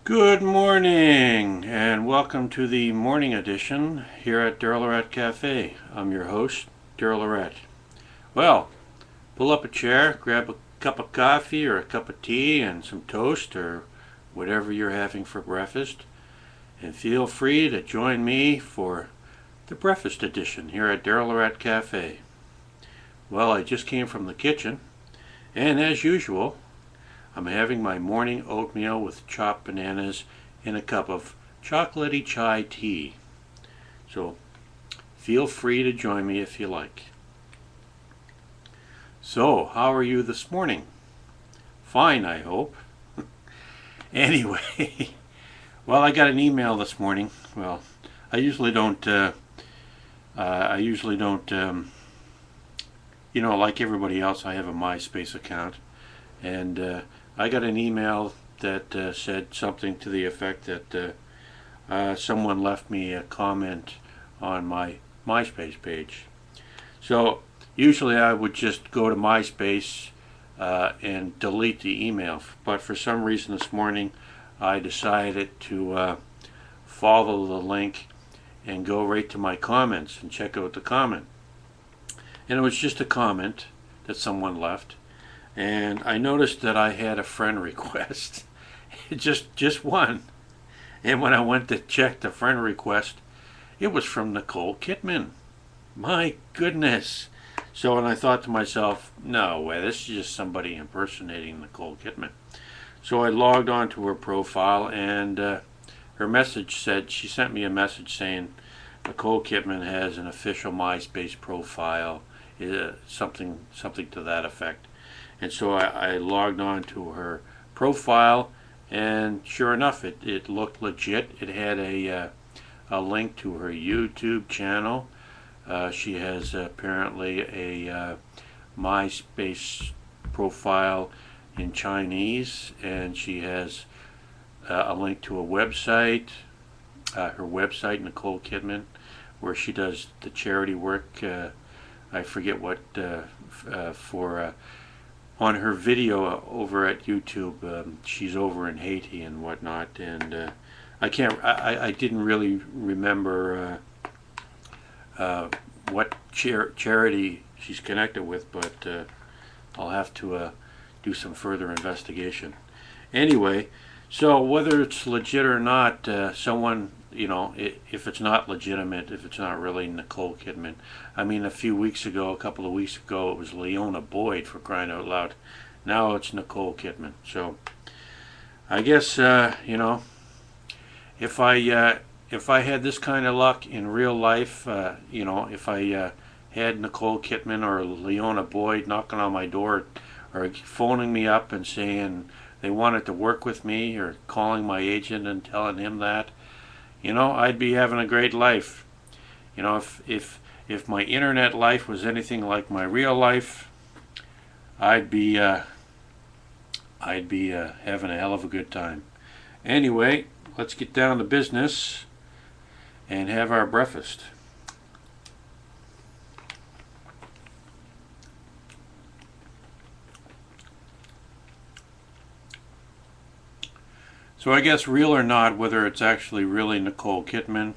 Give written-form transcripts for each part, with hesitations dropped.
Good morning and welcome to the morning edition here at daryllorette Cafe. I'm your host, daryllorette. Well, pull up a chair, grab a cup of coffee or a cup of tea and some toast or whatever you're having for breakfast, and feel free to join me for the breakfast edition here at daryllorette Cafe. Well, I just came from the kitchen, and as usual, I'm having my morning oatmeal with chopped bananas in a cup of chocolatey chai tea. So feel free to join me if you like. So, how are you this morning? Fine, I hope. Anyway, well, I got an email this morning. Well, I usually don't. Like everybody else, I have a MySpace account, and I got an email that said something to the effect that someone left me a comment on my MySpace page. So usually I would just go to MySpace and delete the email, but for some reason this morning I decided to follow the link and go right to my comments and check out the comment. And it was just a comment that someone left, and I noticed that I had a friend request, just one. And when I went to check the friend request, it was from Nicole Kidman. My goodness! So, and I thought to myself, no way, this is just somebody impersonating Nicole Kidman. So I logged on to her profile, and her message said, she sent me a message saying Nicole Kidman has an official MySpace profile, something to that effect. And so I logged on to her profile, and sure enough, it looked legit. It had a link to her YouTube channel. She has apparently a MySpace profile in Chinese, and she has a link to a website, her website, Nicole Kidman, where she does the charity work. I forget what for. On her video over at YouTube, she's over in Haiti and whatnot, and I didn't really remember what charity she's connected with, but I'll have to do some further investigation. Anyway, so whether it's legit or not, someone, if it's not legitimate, if it's not really Nicole Kidman. I mean, a couple of weeks ago, it was Leona Boyd, for crying out loud. Now it's Nicole Kidman. So I guess, if I had this kind of luck in real life, if I had Nicole Kidman or Leona Boyd knocking on my door or phoning me up and saying they wanted to work with me, or calling my agent and telling him that, I'd be having a great life. If my internet life was anything like my real life, I'd be having a hell of a good time. Anyway, let's get down to business and have our breakfast. So I guess, real or not, whether it's actually really Nicole Kidman,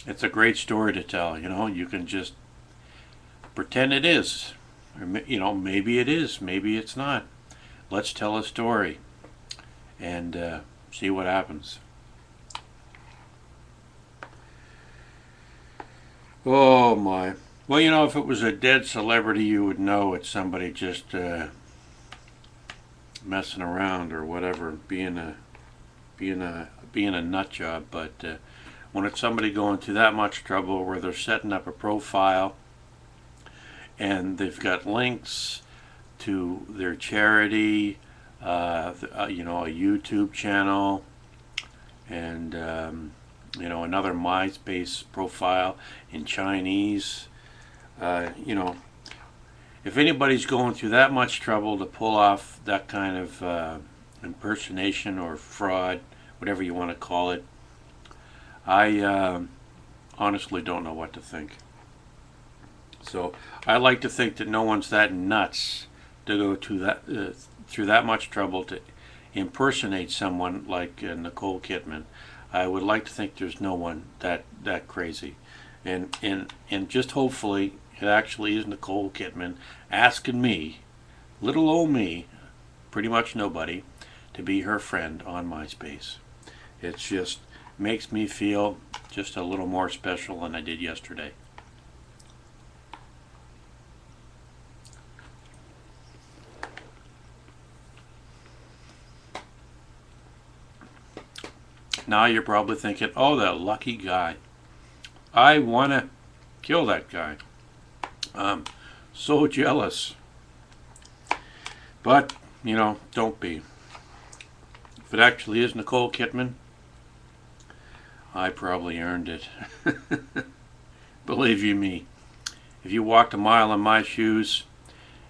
it's a great story to tell. You can just pretend it is, or maybe it is, maybe it's not. Let's tell a story and see what happens. Oh my. Well, if it was a dead celebrity, you would know it's somebody just messing around or whatever, being a nut job. But when it's somebody going through that much trouble, where they're setting up a profile and they've got links to their charity, a YouTube channel, and another MySpace profile in Chinese, if anybody's going through that much trouble to pull off that kind of impersonation or fraud, whatever you want to call it, I honestly don't know what to think. So I like to think that no one's that nuts to go to through that much trouble to impersonate someone like Nicole Kidman. I would like to think there's no one that crazy, and just hopefully it actually is Nicole Kidman asking me, little old me, pretty much nobody, to be her friend on MySpace. It just makes me feel just a little more special than I did yesterday. Now you're probably thinking, oh, that lucky guy. I want to kill that guy. I'm so jealous. But, don't be. If it actually is Nicole Kidman, I probably earned it. Believe you me, if you walked a mile in my shoes,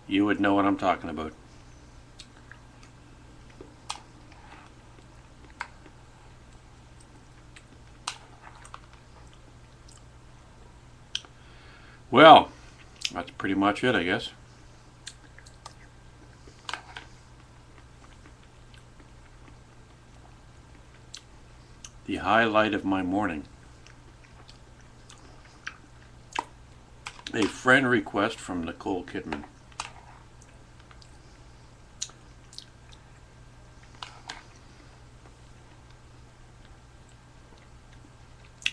you would know what I'm talking about. Well, that's pretty much it, I guess. The highlight of my morning. A friend request from Nicole Kidman.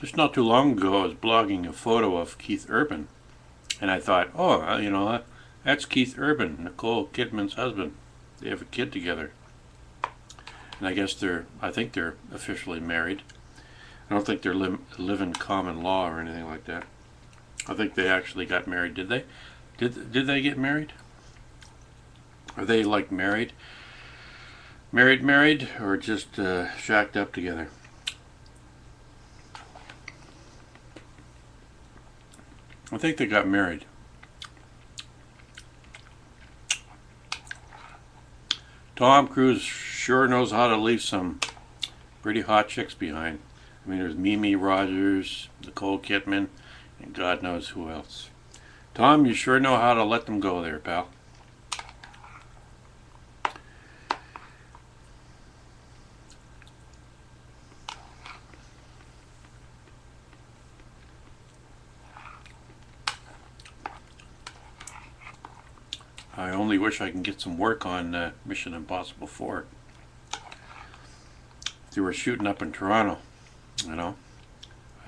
Just not too long ago, I was blogging a photo of Keith Urban, and I thought, oh, that's Keith Urban, Nicole Kidman's husband. They have a kid together. And I think they're officially married. I don't think they're live in common law or anything like that. I think they actually got married. Did they? Did they get married? Are they like married, or just shacked up together? I think they got married. Tom Cruise sure knows how to leave some pretty hot chicks behind. I mean, there's Mimi Rogers, Nicole Kidman, and God knows who else. Tom, you sure know how to let them go there, pal. I only wish I can get some work on Mission Impossible 4. If they were shooting up in Toronto,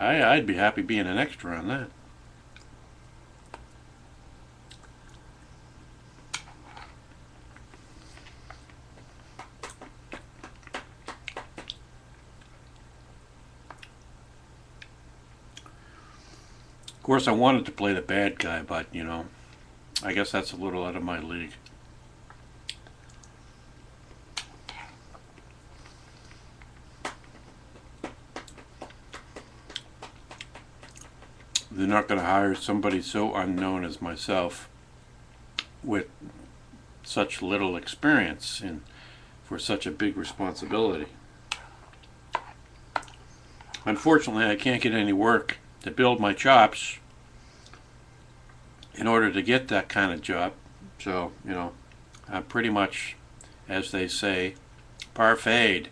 I'd be happy being an extra on that. Of course, I wanted to play the bad guy, but, I guess that's a little out of my league. They're not going to hire somebody so unknown as myself with such little experience and for such a big responsibility. Unfortunately, I can't get any work to build my chops in order to get that kind of job. So, I'm pretty much, as they say, parfaited.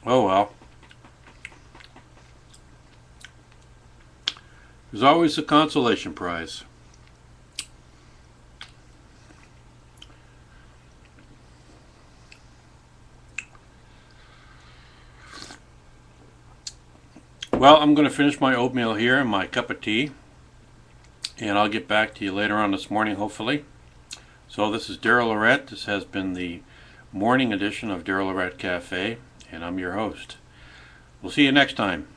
Oh well. There's always a consolation prize. Well, I'm going to finish my oatmeal here and my cup of tea, and I'll get back to you later on this morning, hopefully. So this is DarylLorette. This has been the morning edition of DarylLorette Cafe, and I'm your host. We'll see you next time.